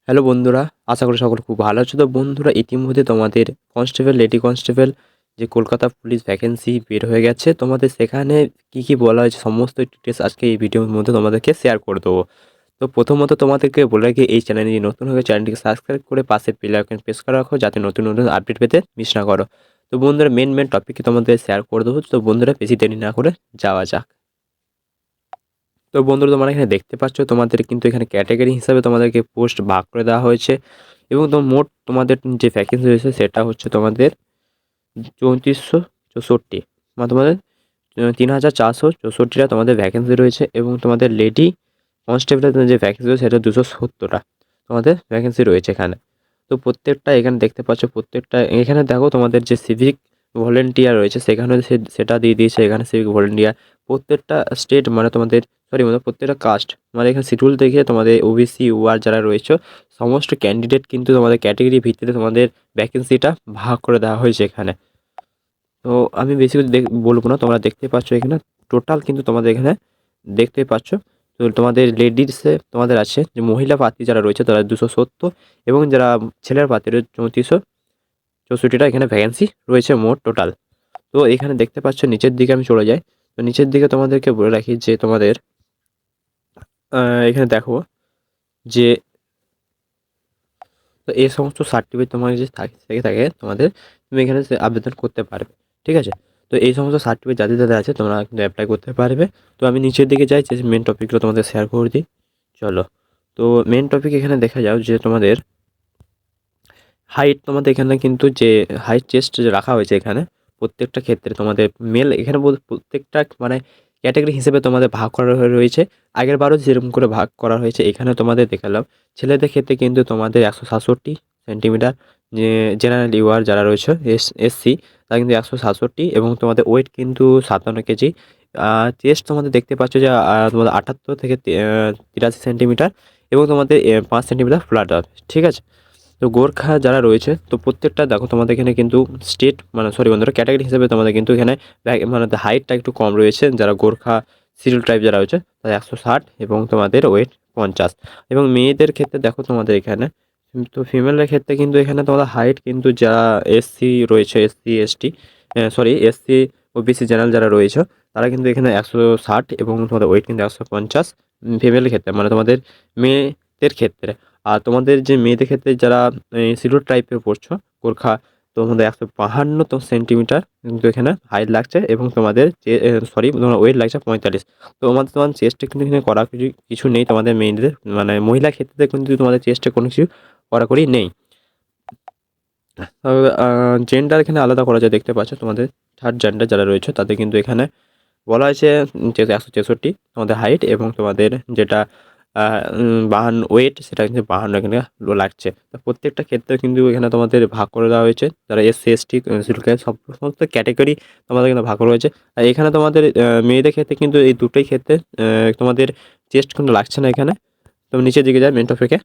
Hello বন্ধুরা, আশা করি সকলে খুব ভালো আছো। তো বন্ধুরা, ইতিমধ্যে তোমাদের কনস্টেবল, লেডি কনস্টেবল যে কলকাতা পুলিশ ভ্যাকেন্সি বের হয়ে গেছে। তোমাদের সেখানে কি কি বলা হয়েছে সমস্ত ডিটেলস আজকে এই ভিডিওর মধ্যে তোমাদেরকে শেয়ার করে দেবো। তো প্রথমত তোমাদেরকে বলে রাখি, এই চ্যানেলে যদি নতুন হয়ে চ্যানেলটিকে সাবস্ক্রাইব করে পাশে বেল আইকন প্রেস করে রাখো, যাতে নতুন নতুন আপডেট পেতে মিস না করো। তো বন্ধুরা, মেন টপিককে তোমাদের শেয়ার করে দেবো। তো বন্ধুরা, বেশি দেরি না করে যাওয়া যাক। তো বন্ধুরা, তোমরা এখানে দেখতে পাচ্ছ তোমাদের কিন্তু এখানে ক্যাটাগরি হিসাবে তোমাদেরকে পোস্ট ভাগ করে দেওয়া হয়েছে। এবং মোট তোমাদের যে ভ্যাকেন্সি রয়েছে সেটা হচ্ছে তোমাদের 3464, মানে তোমাদের 3464টা তোমাদের ভ্যাকেন্সি রয়েছে। এবং তোমাদের লেডি কনস্টেবলের যে ভ্যাকেন্সি রয়েছে সেটা 270টা তোমাদের ভ্যাকেন্সি রয়েছে এখানে। তো প্রত্যেকটা এখানে দেখতে পাচ্ছ, প্রত্যেকটা এখানে দেখো তোমাদের যে সিভিক ভলেন্টিয়ার রয়েছে সেখানে সেটা দিয়ে দিয়েছে এখানে সিভিক ভলেন্টিয়ার। প্রত্যেকটা স্টেট মানে তোমাদের মানে প্রত্যেকটা কাস্ট মানে এখানে শিডিউল দেখে তোমাদের ওবিসি ওয়ার যারা রয়েছে সমস্ত ক্যান্ডিডেট কিন্তু তোমাদের ক্যাটেগরি ভিত্তিতে তোমাদের ভ্যাকেন্সিটা ভাগ করে দেওয়া হয়েছে এখানে। তো আমি বেশি কিছু বলবো না, তোমরা দেখতে পাচ্ছ এখানে টোটাল কিন্তু তোমাদের এখানে দেখতে পাচ্ছ। তো তোমাদের লেডিসে তোমাদের আছে যে মহিলা প্রার্থী যারা রয়েছে তারা 270, এবং যারা ছেলের প্রার্থী রয়েছে 3464টা এখানে ভ্যাকেন্সি রয়েছে মোট টোটাল। তো এখানে দেখতে পাচ্ছ নিচের দিকে আমি চলে যাই। তো নিচের দিকে তোমাদেরকে বলে রাখি যে তোমাদের এখানে দেখো যে তো এই সমস্ত সার্টিফিকেট তোমার যে থাকে তোমাদের, তুমি এখানে আবেদন করতে পারবে। ঠিক আছে? তো এই সমস্ত সার্টিফিকেট যাদের যাদের আছে তোমরা কিন্তু অ্যাপ্লাই করতে পারবে। তো আমি নিচের দিকে যাই, যে মেন টপিকগুলো তোমাদের শেয়ার করে দিই। চলো, তো মেন টপিক এখানে দেখা যাও যে তোমাদের হাইট, তোমাদের এখানে কিন্তু যে হাইট চেস্ট যে রাখা হয়েছে এখানে প্রত্যেকটা ক্ষেত্রে তোমাদের মেল এখানে প্রত্যেকটা মানে ক্যাটাগরি হিসেবে তোমাদের ভাগ করা রয়েছে। আগের বারও যেরকম করে ভাগ করা হয়েছে এখানে তোমাদের দেখালাম। ছেলেদের ক্ষেত্রে কিন্তু তোমাদের 167 সেন্টিমিটার, যে জেনারেল ইউআর যারা রয়েছে এসসি তারা কিন্তু 167, এবং তোমাদের ওয়েট কিন্তু 57 কেজি। চেস্ট তোমাদের দেখতে পাচ্ছ যে তোমাদের 78 থেকে 83 সেন্টিমিটার, এবং তোমাদের 5 সেন্টিমিটার ফ্ল্যাট হবে। ঠিক আছে? তো গোর্খা যারা রয়েছে তো প্রত্যেকটা দেখো তোমাদের এখানে কিন্তু স্টেট মানে সরি বন্ধুরা, ক্যাটাগরি হিসেবে তোমাদের কিন্তু এখানে মানে হাইটটা একটু কম রয়েছে। যারা গোর্খা শিডিউল ট্রাইব যারা রয়েছে তাদের 160, এবং তোমাদের ওয়েট 50। এবং মেয়েদের ক্ষেত্রে দেখো তোমাদের এখানে, তো ফিমেলের ক্ষেত্রে কিন্তু এখানে তোমাদের হাইট কিন্তু যারা এসসি রয়েছে, SC ST SC OBC general যারা রয়েছে তারা কিন্তু এখানে 160, এবং তোমাদের ওয়েট কিন্তু 150 ফিমেলের ক্ষেত্রে মানে তোমাদের মেয়েদের ক্ষেত্রে। আর তোমাদের যে মেয়েদের ক্ষেত্রে যারা সিডুল টাইপের পড়ছো গোর্খা, তো তোমাদের 152 সেন্টিমিটার কিন্তু এখানে হাইট লাগছে, এবং তোমাদের তোমার ওয়েট লাগছে 45। তো তোমার চেস্টে কিন্তু এখানে করা কিছু নেই তোমাদের মেয়েদের, মানে মহিলা ক্ষেত্রে কিন্তু তোমাদের চেস্টে কোনো কিছু কড়াকড়ি নেই। জেন্ডার এখানে আলাদা করা যায়, দেখতে পাচ্ছ তোমাদের থার্ড জেন্ডার যারা রয়েছে তাদের কিন্তু এখানে বলা হয়েছে যে 163 তোমাদের হাইট, এবং তোমাদের যেটা 52 ওয়েট সেটা কিন্তু 52 এখানে লাগছে। তো প্রত্যেকটা ক্ষেত্রে কিন্তু এখানে তোমাদের ভাগ করে দেওয়া হয়েছে। যারা এসসি এসটি সমস্ত ক্যাটাগরি তোমাদের কিন্তু ভাগ করা হয়েছে। আর এখানে তোমাদের মেয়েদের ক্ষেত্রে কিন্তু এই দুটোই ক্ষেত্রে তোমাদের চেস্ট কিন্তু লাগছে না এখানে। তো নিচের দিকে যায় মেন টপিকে,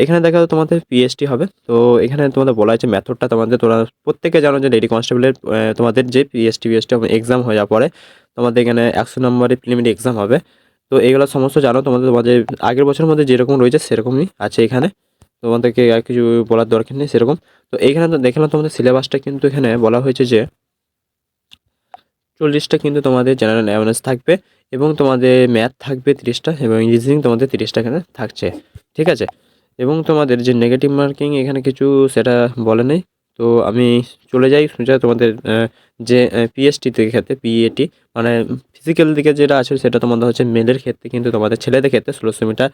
এখানে দেখা যাচ্ছে তোমাদের পিএসটি হবে। তো এখানে তোমাদের বলা হয়েছে মেথডটা তোমাদের, তোমরা প্রত্যেকে জানো যে লেডি কনস্টেবলের তোমাদের যে পিএসটি এক্সাম হয়ে যাওয়ার পরে তোমাদের এখানে 100 নম্বরের প্রিলিমিনারি এক্সাম হবে। তো এগুলো সমস্ত জানো, তোমাদের আগের বছরের মধ্যে যেরকম রয়েছে সেরকমই আছে এখানে, তোমাদেরকে আর কিছু বলার দরকার নেই সেরকম। তো এইখানে তো দেখলাম তোমাদের সিলেবাসটা কিন্তু এখানে বলা হয়েছে যে 40টা কিন্তু তোমাদের জেনারেল অ্যাওয়ারনেস থাকবে, এবং তোমাদের ম্যাথ থাকবে 30টা, এবং রিজনিং তোমাদের 30টা এখানে থাকছে। ঠিক আছে? এবং তোমাদের যে নেগেটিভ মার্কিং এখানে কিছু সেটা বলে নেই। তো আমি চলে যাই সোজা তোমাদের যে পিএসটি থেকে ক্ষেত্রে পিএটি মানে ফিজিক্যাল দিকে যেটা আছে সেটা তোমাদের হচ্ছে মেলের ক্ষেত্রে, কিন্তু তোমাদের ছেলেদের ক্ষেত্রে 1600 মিটার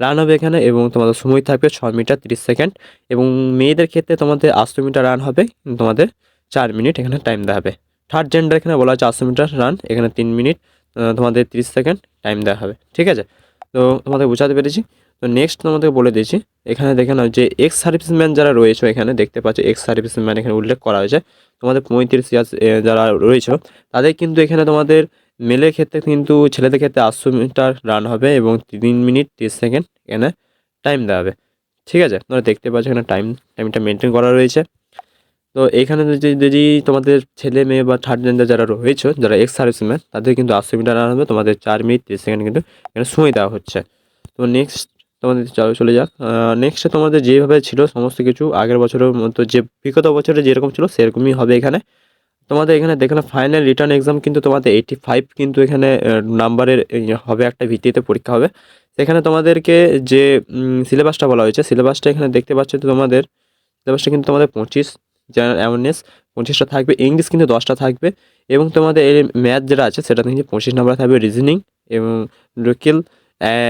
রান হবে এখানে, এবং তোমাদের সময় থাকবে 6 মিটার 30 সেকেন্ড। এবং মেয়েদের ক্ষেত্রে তোমাদের 800 মিটার রান হবে, তোমাদের 4 মিনিট এখানে টাইম দেওয়া হবে। থার্ড জেন্ডার এখানে বলা হচ্ছে 800 মিটার রান, এখানে 3 মিনিট তোমাদের 30 সেকেন্ড টাইম দেওয়া হবে। ঠিক আছে? তো তোমাদের বোঝাতে পেরেছি। তো নেক্সট তোমাদের বলে দিয়েছি, এখানে দেখে নাও যে এক্স সার্ভিসম্যান যারা রয়েছে এখানে দেখতে পাচ্ছ এক্স সার্ভিসম্যান এখানে উল্লেখ করা হয়েছে। তোমাদের 35 ইয়ার্স যারা রয়েছে তাদের কিন্তু এখানে তোমাদের মেলের ক্ষেত্রে কিন্তু ছেলেদের ক্ষেত্রে 800 মিটার রান হবে, এবং 3 মিনিট 30 সেকেন্ড এখানে টাইম দেওয়া হবে। ঠিক আছে? তোমরা দেখতে পাচ্ছ এখানে টাইমটা মেনটেন করা রয়েছে। তো এখানে যদি তোমাদের ছেলে মেয়ে বা থার্ড জেন্ডার যারা রয়েছে, যারা এক্স সার্ভিসম্যান তাদের কিন্তু 800 মিটার রান হবে, তোমাদের 4 মিনিট 30 সেকেন্ড কিন্তু এখানে সময় দেওয়া হচ্ছে। তো নেক্সট তোমাদের চলে যাক। নেক্সটে তোমাদের যেভাবে ছিল সমস্ত কিছু আগের বছরের মতো, যে বিগত বছরে যেরকম ছিল সেরকমই হবে এখানে। তোমাদের এখানে দেখলাম ফাইনাল রিটার্ন এক্সাম কিন্তু তোমাদের 85 কিন্তু এখানে নাম্বারের হবে, একটা ভিত্তিতে পরীক্ষা হবে। সেখানে তোমাদেরকে যে সিলেবাসটা বলা হয়েছে, সিলেবাসটা এখানে দেখতে পাচ্ছ। তো তোমাদের সিলেবাসটা কিন্তু তোমাদের 25 জেনারেল অ্যাওয়ারনেস 25টা থাকবে, ইংলিশ কিন্তু 10টা থাকবে, এবং তোমাদের এই ম্যাথ যেটা আছে সেটা কিন্তু 25 নাম্বার থাকবে, রিজনিং এবং লোকাল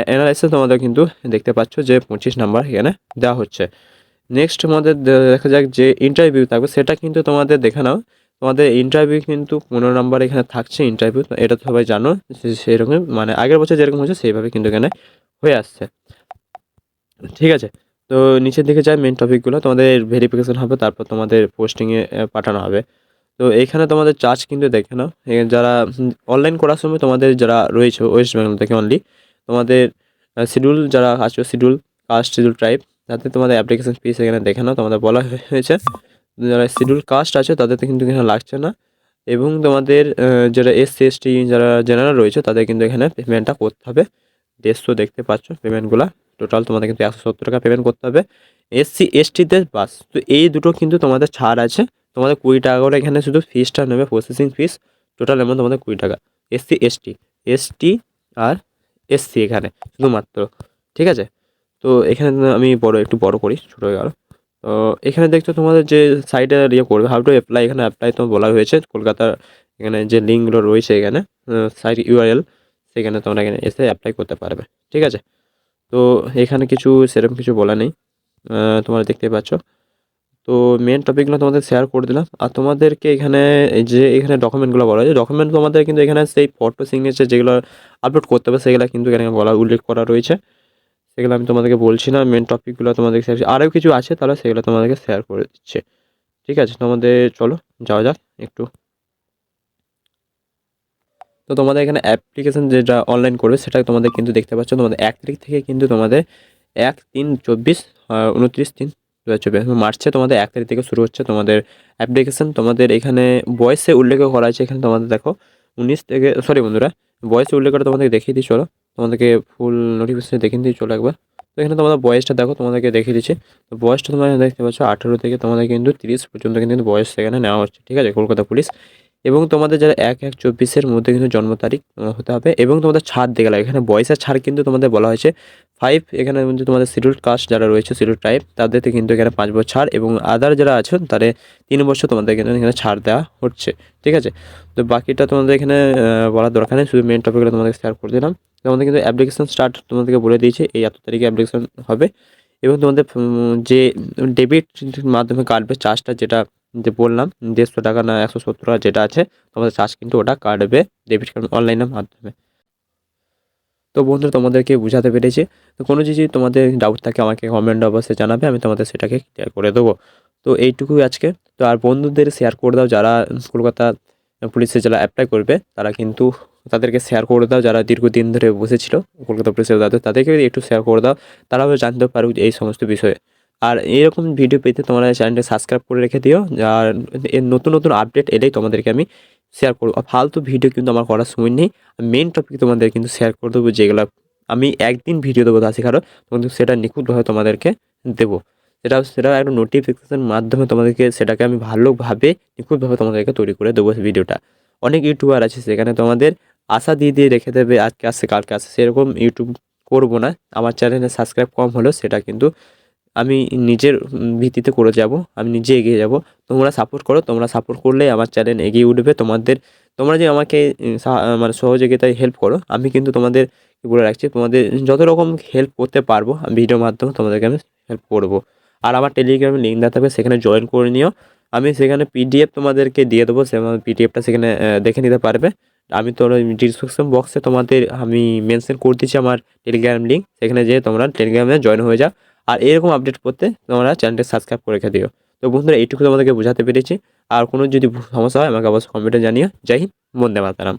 অ্যানালাইসিস তোমাদের কিন্তু দেখতে পাচ্ছ যে 25 নাম্বার এখানে দেওয়া হচ্ছে। নেক্সট তোমাদের দেখা যাক যে ইন্টারভিউ থাকবে, সেটা কিন্তু তোমাদের দেখে নাও। তোমাদের ইন্টারভিউ কিন্তু 15 নাম্বার এখানে থাকছে ইন্টারভিউ, এটা তো সবাই জানো। সেরকম মানে আগের বছর যেরকম হয়েছে সেইভাবে কিন্তু এখানে হয়ে আসছে, ঠিক আছে। তো নিচের দিকে যায় মেন টপিকগুলো, তোমাদের ভেরিফিকেশন হবে, তারপর তোমাদের পোস্টিংয়ে পাঠানো হবে। তো এইখানে তোমাদের চার্জ কিন্তু দেখে নাও, যারা অনলাইন করার সময় তোমাদের যারা রয়েছে ওয়েস্ট বেঙ্গল থেকে অনলি, তোমাদের শিডিউল যারা আছে, শিডিউল কাস্ট, শিডিউল ট্রাইব, তাতে তোমাদের অ্যাপ্লিকেশন ফিস এখানে দেখে নাও। তোমাদের বলা হয়েছে যারা শিডিউল কাস্ট আছে তাদের কিন্তু এখানে লাগছে না, এবং তোমাদের যারা এসসি এসটি যারা জেনারেল রয়েছে তাদের কিন্তু এখানে পেমেন্টটা করতে হবে। 150 দেখতে পাচ্ছ পেমেন্টগুলো, টোটাল তোমাদের কিন্তু 170 টাকা পেমেন্ট করতে হবে এসসি এসটিদের বাস। তো এই দুটো কিন্তু তোমাদের ছাড় আছে, তোমাদের 20 টাকা করে এখানে শুধু ফিসটা নেবে, প্রসেসিং ফিস টোটাল এমন তোমাদের 20 টাকা। এসসি এসটি আর এসসি এখানে শুধুমাত্র, ঠিক আছে। তো এখানে আমি একটু বড় করি, ছোটো হয়ে গেল। তো এখানে দেখছো তোমাদের যে সাইটে ইয়ে করবে হাউ টু অ্যাপ্লাই, এখানে অ্যাপ্লাই তোমার বলা হয়েছে কলকাতার, এখানে যে লিঙ্কগুলো রয়েছে এখানে সাইট ইউআরএল, সেখানে তোমরা এখানে এসে অ্যাপ্লাই করতে পারবে, ঠিক আছে। তো এখানে কিছু সেরকম কিছু বলা নেই, তোমরা দেখতে পাচ্ছ। তো মেন টপিকগুলো তোমাদের শেয়ার করে দিলাম। আর তোমাদেরকে এখানে এই যে এখানে ডকুমেন্টগুলো বলা হয়েছে, ডকুমেন্ট তোমাদের কিন্তু এখানে সেই ফটো সিগনেচার যেগুলো আপলোড করতে হবে সেগুলো কিন্তু এখানে উল্লেখ করা রয়েছে, সেগুলো আমি তোমাদেরকে বলছি না। মেন টপিকগুলো তোমাদেরকে শেয়ার, আরও কিছু আছে তাহলে সেগুলো তোমাদেরকে শেয়ার করে দিচ্ছে, ঠিক আছে। তোমাদের চলো যাওয়া যাক একটু। তো তোমাদের এখানে অ্যাপ্লিকেশন যেটা অনলাইন করবে সেটা তোমাদের কিন্তু দেখতে পাচ্ছ, তোমাদের 1 তারিখ থেকে কিন্তু তোমাদের 1/3/24 29/3/2024 মার্চে তোমাদের 1 তারিখ থেকে শুরু হচ্ছে তোমাদের অ্যাপ্লিকেশন। তোমাদের এখানে বয়সে উল্লেখ করা আছে, এখানে তোমাদের দেখো 19 থেকে, সরি বন্ধুরা, বয়সে উল্লেখ করে তোমাদেরকে দেখিয়ে দিই, চলো তোমাদেরকে ফুল নোটিফিকেশন দেখিয়ে দিই, চলো একবার। তো এখানে তোমাদের বয়সটা দেখো, তোমাদেরকে দেখিয়ে দিচ্ছি। তো বয়সটা তোমরা দেখতে পাচ্ছ 18 থেকে তোমাদের কিন্তু 30 পর্যন্ত কিন্তু বয়স সেখানে নেওয়া হচ্ছে, ঠিক আছে, কলকাতা পুলিশ। এবং তোমাদের যারা 1/1/24 মধ্যে কিন্তু জন্ম তারিখ হতে হবে, এবং তোমাদের ছাড় দেখে লাগে এখানে বয়সের ছাড় কিন্তু তোমাদের বলা হয়েছে 5, এখানে কিন্তু তোমাদের শিডিউল কাস্ট যারা রয়েছে, শিডিউল ট্রাইব, তাদেরকে কিন্তু এখানে 5 বছর ছাড়, এবং আদার যারা আছেন তাদের 3 বছর তোমাদের কিন্তু এখানে ছাড় দেওয়া হচ্ছে, ঠিক আছে। তো বাকিটা তোমাদের এখানে বলার দরকার নেই, শুধু মেন টপিকগুলো তোমাদেরকে শেয়ার করে দিলাম। তোমাদের কিন্তু অ্যাপ্লিকেশন স্টার্ট তোমাদেরকে বলে দিয়েছে এই এত তারিখে অ্যাপ্লিকেশন হবে, এবং তোমাদের যে ডেবিট মাধ্যমে কাটবে চার্জটা, যেটা যে বললাম 150 টাকা না 170 টাকা যেটা আছে, তোমাদের চার্জ কিন্তু ওটা কাটবে ডেবিট কার্ড অনলাইনের মাধ্যমে। তো বন্ধুরা তোমাদেরকে বুঝাতে পেরেছি। তো কোনো যদি তোমাদের ডাউট থাকে আমাকে কমেন্ট অবশ্যই জানাবে, আমি তোমাদের সেটাকে ক্লিয়ার করে দেবো। তো এইটুকুই আজকে। তো আর বন্ধুদের শেয়ার করে দাও, যারা কলকাতা পুলিশে যারা অ্যাপ্লাই করবে তারা কিন্তু তাদেরকে শেয়ার করে দাও, যারা দীর্ঘদিন ধরে বসেছিল কলকাতা পুলিশের, তাদেরকে একটু শেয়ার করে দাও, তারাও জানতে পারুক এই সমস্ত বিষয়ে। আর এরকম ভিডিও পেতে তোমরা চ্যানেলটা সাবস্ক্রাইব করে রেখে দিও, আর এর নতুন নতুন আপডেট এলেই তোমাদেরকে আমি শেয়ার করবো। আর ফালতু ভিডিও কিন্তু আমার করার সময় নেই, মেন টপিক তোমাদের কিন্তু শেয়ার করে দেবো, যেগুলো আমি একদিন ভিডিও দেবো তা শেখারও, কিন্তু সেটা নিখুঁতভাবে তোমাদেরকে দেবো। সেটা একটা নোটিফিকেশান মাধ্যমে তোমাদেরকে সেটাকে আমি ভালোভাবে নিখুঁতভাবে তোমাদেরকে তৈরি করে দেবো ভিডিওটা। অনেক ইউটিউবার আছে সেখানে তোমাদের আশা দিয়ে দিয়ে রেখে দেবে আজকে আসছে কালকে আসছে, সেরকম ইউটিউব করবো না। আমার চ্যানেলে সাবস্ক্রাইব কম হলেও সেটা কিন্তু আমি নিজের ভিত্তিতে করে যাব, আমি নিজে এগিয়ে যাব। তোমরা সাপোর্ট করো, তোমরা সাপোর্ট করলেই আমার চ্যানেল এগিয়ে উঠবে। তোমরা যে আমাকে মানে সহযোগিতায় হেল্প করো, আমি কিন্তু তোমাদের বলে রাখছি, তোমাদের যত রকম হেল্প করতে পারবো আমি ভিডিওর মাধ্যমে তোমাদেরকে আমি হেল্প করবো। আর আমার টেলিগ্রামে লিঙ্ক দেওয়া থাকবে, সেখানে জয়েন করে নিও। আমি সেখানে পিডিএফ তোমাদেরকে দিয়ে দেবো, সে পিডিএফটা সেখানে দেখে নিতে পারবে। আমি তোর ডিসক্রিপশন বক্সে তোমাদের আমি মেনশন করে দিচ্ছি আমার টেলিগ্রাম লিঙ্ক, সেখানে যেয়ে তোমরা টেলিগ্রামে জয়েন হয়ে যাও। আর এরকম আপডেট করতে তোমরা চ্যানেলটা সাবস্ক্রাইব করে রেখে দিও। তো বন্ধুরা এইটুকু তোমাদেরকে বোঝাতে পেরেছি। আর কোনো যদি সমস্যা হয় আমাকে অবশ্যই কমেন্টে জানিও। জয় হিন্দ, বন্দে মাতরম।